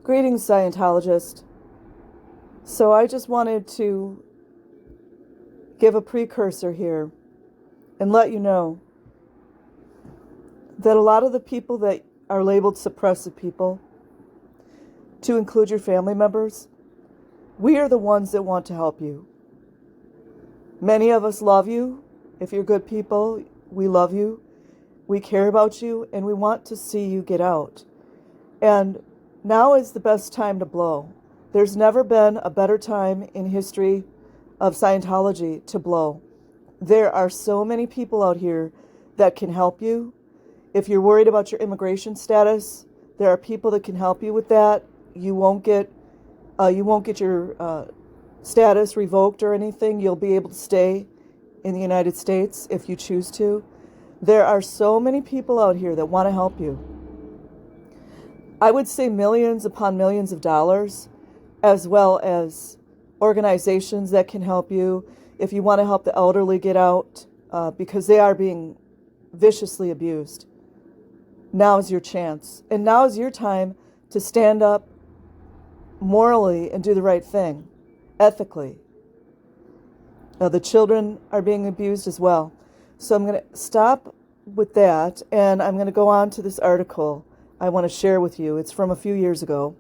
Greetings, Scientologist. So I just wanted to give a precursor here and let you know that a lot of the people that are labeled suppressive people, to include your family members, we are the ones that want to help you. Many of us love you. If you're good people, we love you. We care about you, and we want to see you get out. And now is the best time to blow. There's never been a better time in history of Scientology to blow. There are so many people out here that can help you. If you're worried about your immigration status, there are people that can help you with that. You won't get your status revoked or anything. You'll be able to stay in the United States if you choose to. There are so many people out here that want to help you. I would say millions upon millions of dollars, as well as organizations that can help you. If you want to help the elderly get out, because they are being viciously abused, now is your chance. And now is your time to stand up morally and do the right thing, ethically. The children are being abused as well. So I'm going to stop with that, and I'm going to go on to this article I want to share with you. It's from a few years ago.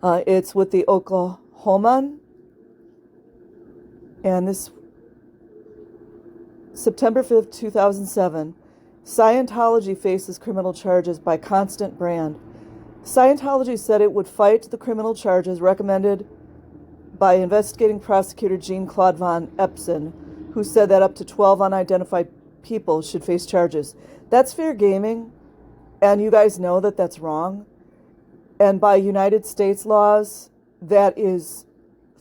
It's with the Oklahoman, and this September 5th, 2007, Scientology faces criminal charges by Constant Brand. Scientology said it would fight the criminal charges recommended by investigating prosecutor Jean-Claude Van Epson, who said that up to 12 unidentified people should face charges. That's fair gaming. And you guys know that that's wrong. And by United States laws, that is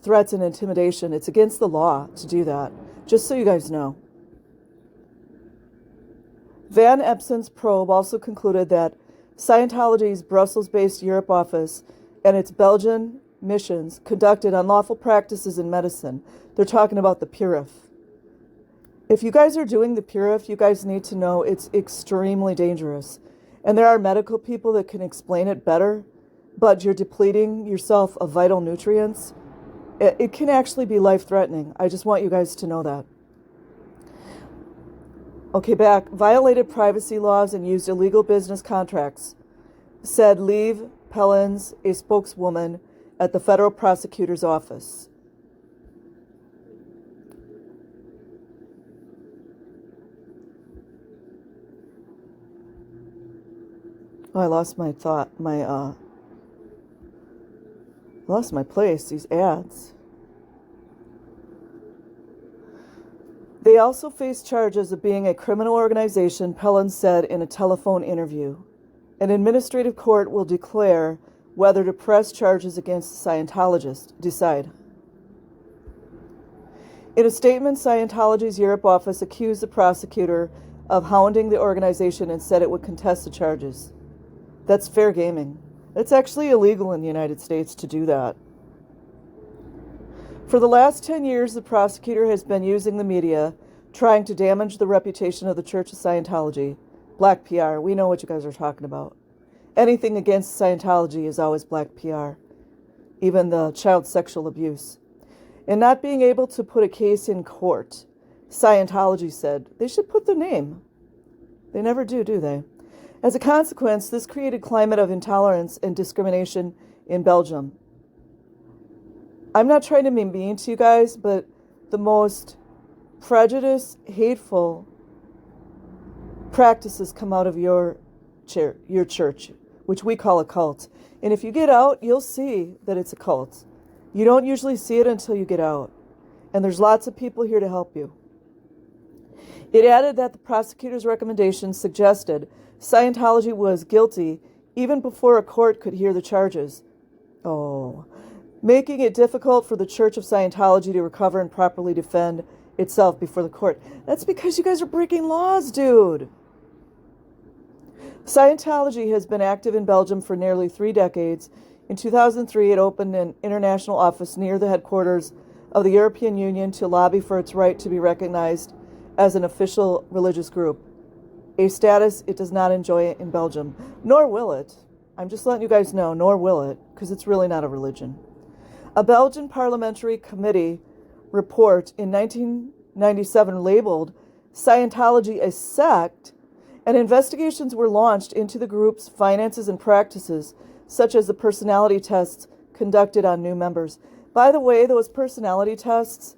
threats and intimidation. It's against the law to do that, just so you guys know. Van Epson's probe also concluded that Scientology's Brussels-based Europe office and its Belgian missions conducted unlawful practices in medicine. They're talking about the Purif. If you guys are doing the Purif, you guys need to know it's extremely dangerous. And there are medical people that can explain it better, but you're depleting yourself of vital nutrients. It can actually be life-threatening. I just want you guys to know that. Okay, back. Violated privacy laws and used illegal business contracts, said Liv Pellens, a spokeswoman at the federal prosecutor's office. Oh, I lost my thought, lost my place, these ads. They also face charges of being a criminal organization, Pellens said in a telephone interview. An administrative court will declare whether to press charges against the Scientologist. Decide. In a statement, Scientology's Europe office accused the prosecutor of hounding the organization and said it would contest the charges. That's fair gaming. It's actually illegal in the United States to do that. For the last 10 years, the prosecutor has been using the media, trying to damage the reputation of the Church of Scientology. Black PR. We know what you guys are talking about. Anything against Scientology is always black PR. Even the child sexual abuse. And not being able to put a case in court, Scientology said they should put their name. They never do they? As a consequence, this created a climate of intolerance and discrimination in Belgium. I'm not trying to be mean to you guys, but the most prejudiced, hateful practices come out of your church, which we call a cult. And if you get out, you'll see that it's a cult. You don't usually see it until you get out. And there's lots of people here to help you. It added that the prosecutor's recommendations suggested Scientology was guilty even before a court could hear the charges. Making it difficult for the Church of Scientology to recover and properly defend itself before the court. That's because you guys are breaking laws, dude. Scientology has been active in Belgium for nearly 3 decades. In 2003, it opened an international office near the headquarters of the European Union to lobby for its right to be recognized as an official religious group, a status it does not enjoy in Belgium, nor will it. I'm just letting you guys know, nor will it, because it's really not a religion. A Belgian parliamentary committee report in 1997 labeled Scientology a sect, and investigations were launched into the group's finances and practices, such as the personality tests conducted on new members. By the way, those personality tests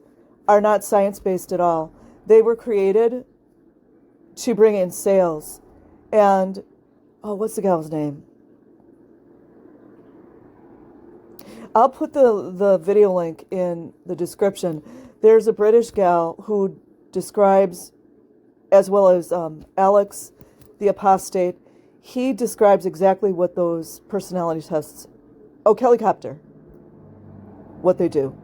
are not science-based at all. They were created to bring in sales. And, what's the gal's name? I'll put the video link in the description. There's a British gal who describes, as well as Alex, the apostate, he describes exactly what those personality tests, Kelly Copter, what they do.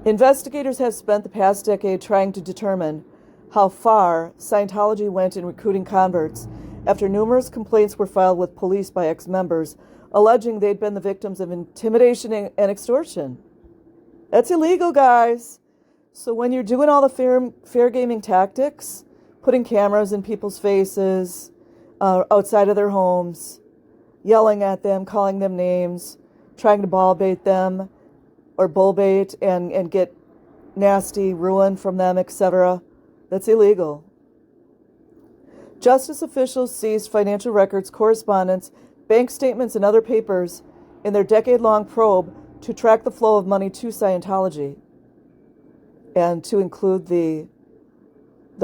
Investigators have spent the past decade trying to determine how far Scientology went in recruiting converts after numerous complaints were filed with police by ex-members alleging they'd been the victims of intimidation and extortion. That's illegal, guys. So when you're doing all the fair gaming tactics, putting cameras in people's faces, outside of their homes, yelling at them, calling them names, trying to ball bait them or bull bait and get nasty ruin from them, etc., that's illegal. Justice officials seized financial records, correspondence, bank statements, and other papers in their decade-long probe to track the flow of money to Scientology and to include the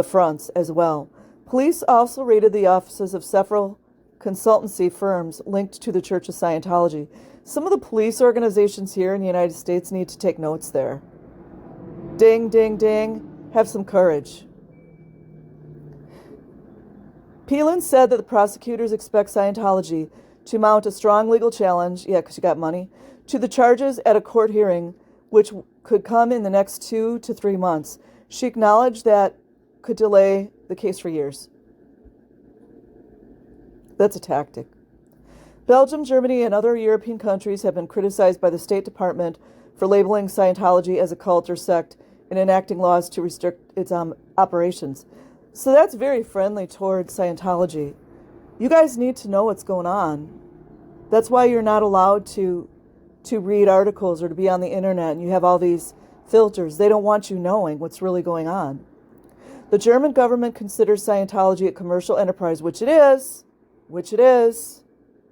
fronts as well. Police also raided the offices of several consultancy firms linked to the Church of Scientology. Some of the police organizations here in the United States need to take notes there. Ding, ding, ding. Have some courage. Peelan said that the prosecutors expect Scientology to mount a strong legal challenge, because you got money, to the charges at a court hearing, which could come in the next 2 to 3 months. She acknowledged that could delay the case for years. That's a tactic. Belgium, Germany, and other European countries have been criticized by the State Department for labeling Scientology as a cult or sect and enacting laws to restrict its operations. So that's very friendly towards Scientology. You guys need to know what's going on. That's why you're not allowed to read articles or to be on the internet, and you have all these filters. They don't want you knowing what's really going on. The German government considers Scientology a commercial enterprise, which it is.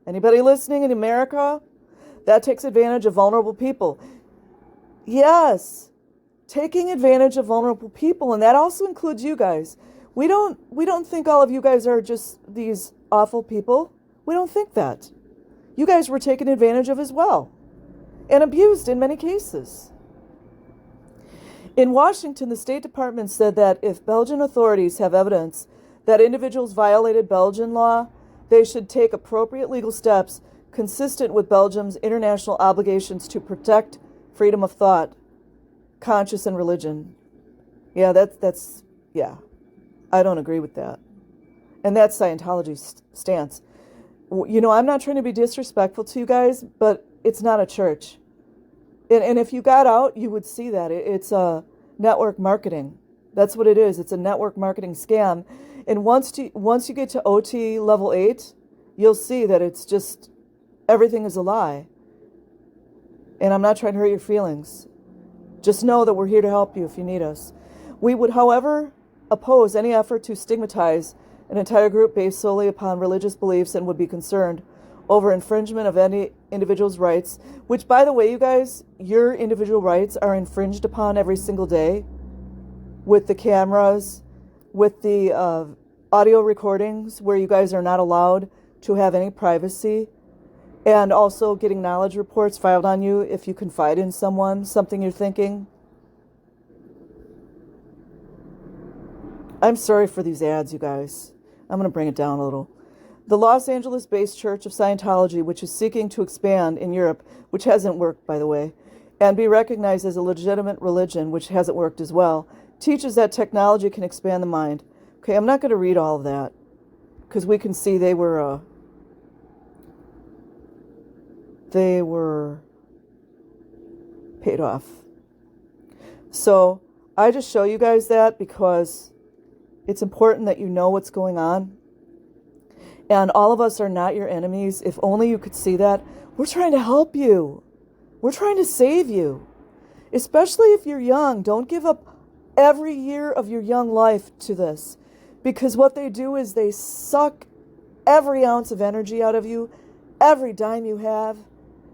Anybody listening in America? That takes advantage of vulnerable people. Yes, taking advantage of vulnerable people, and that also includes you guys. We don't think all of you guys are just these awful people. We don't think that. You guys were taken advantage of as well, and abused in many cases. In Washington, the State Department said that if Belgian authorities have evidence that individuals violated Belgian law, they should take appropriate legal steps consistent with Belgium's international obligations to protect freedom of thought, conscience, and religion. Yeah, that's I don't agree with that. And that's Scientology's stance. You know, I'm not trying to be disrespectful to you guys, but it's not a church. And if you got out, you would see that. It's a network marketing. That's what it is. It's a network marketing scam. And once you get to OT level 8, you'll see that it's just, everything is a lie. And I'm not trying to hurt your feelings. Just know that we're here to help you if you need us. We would, however, oppose any effort to stigmatize an entire group based solely upon religious beliefs and would be concerned over infringement of any individual's rights, which, by the way, you guys, your individual rights are infringed upon every single day with the cameras, with the audio recordings where you guys are not allowed to have any privacy, and also getting knowledge reports filed on you if you confide in someone, something you're thinking. I'm sorry for these ads, you guys. I'm going to bring it down a little. The Los Angeles-based Church of Scientology, which is seeking to expand in Europe, which hasn't worked, by the way, and be recognized as a legitimate religion, which hasn't worked as well, teaches that technology can expand the mind. Okay, I'm not going to read all of that, because we can see they were paid off. So I just show you guys that because it's important that you know what's going on. And all of us are not your enemies. If only you could see that. We're trying to help you. We're trying to save you. Especially if you're young. Don't give up every year of your young life to this. Because what they do is they suck every ounce of energy out of you, every dime you have,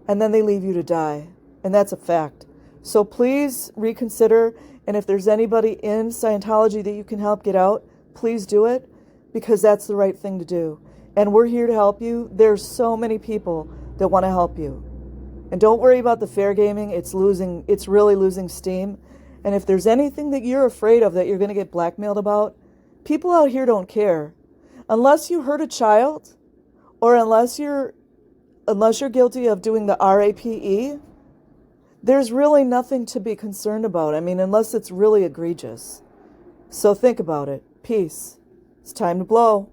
and then they leave you to die. And that's a fact. So please reconsider. And if there's anybody in Scientology that you can help get out, please do it, because that's the right thing to do. And we're here to help you. There's so many people that want to help you. And don't worry about the fair gaming. It's really losing steam. And if there's anything that you're afraid of that you're going to get blackmailed about, people out here don't care. Unless you hurt a child, or unless you're guilty of doing the RAPE, there's really nothing to be concerned about. I mean, unless it's really egregious. So think about it. Peace. It's time to blow.